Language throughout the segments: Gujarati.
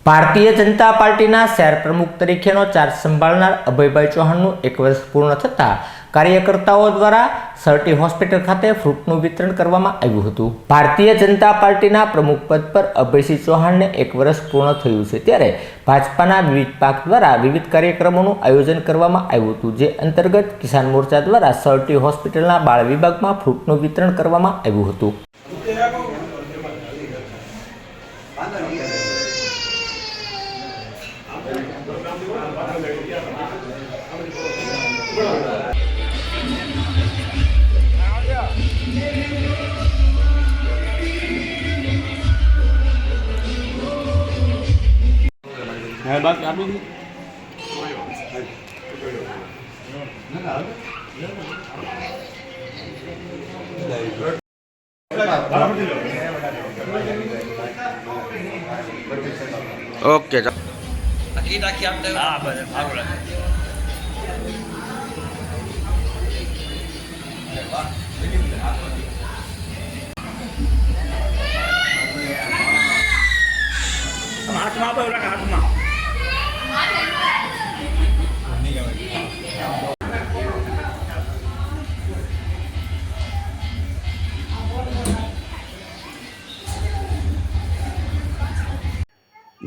ભારતીય જનતા પાર્ટીના શહેર પ્રમુખ તરીકેનો ચાર્જ સંભાળનાર અભયભાઈ ચૌહાણનું 1 વર્ષ પૂર્ણ થતાં કાર્યકર્તાઓ દ્વારા સરટી હોસ્પિટલ ખાતે ફ્રૂટનું વિતરણ કરવામાં આવ્યું હતું। ભારતીય જનતા પાર્ટીના પ્રમુખ પદ પર અભયસિંહ ચૌહાણને 1 વર્ષ પૂર્ણ થયું છે, ત્યારે ભાજપાના વિવિધ પાંખ દ્વારા વિવિધ કાર્યક્રમોનું આયોજન કરવામાં આવ્યું હતું, જે અંતર્ગત કિસાન મોરચા દ્વારા સરટી હોસ્પિટલના બાળ વિભાગમાં ફ્રૂટનું વિતરણ કરવામાં આવ્યું હતું। बाकी आप भी ओके हाथ में आप हाथ में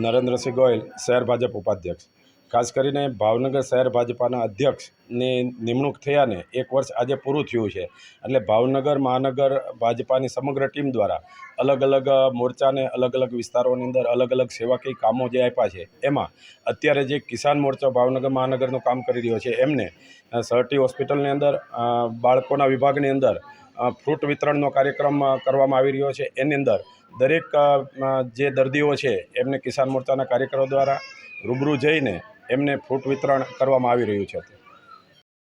નરેન્દ્રસિંહ ગોયલ શહેર ભાજપ ઉપાધ્યક્ષ। ખાસ કરીને ભાવનગર શહેર ભાજપાના અધ્યક્ષની નિમણૂક થયાને 1 વર્ષ આજે પૂરું થયું છે, એટલે ભાવનગર મહાનગર ભાજપાની સમગ્ર ટીમ દ્વારા અલગ અલગ મોરચાને અલગ અલગ વિસ્તારોની અંદર અલગ અલગ સેવાકીય કામો જે આપ્યા છે, એમાં અત્યારે જે કિસાન મોરચો ભાવનગર મહાનગરનું કામ કરી રહ્યો છે, એમને સરટી હોસ્પિટલની અંદર બાળકોના વિભાગની અંદર ફ્રૂટ વિતરણનો કાર્યક્રમ કરવામાં આવી રહ્યો છે। એની અંદર દરેક જે દર્દીઓ છે એમને કિસાન મોરચાના કાર્યકરો દ્વારા રૂબરૂ જઈને એમને ફ્રૂટ વિતરણ કરવામાં આવી રહ્યું છે।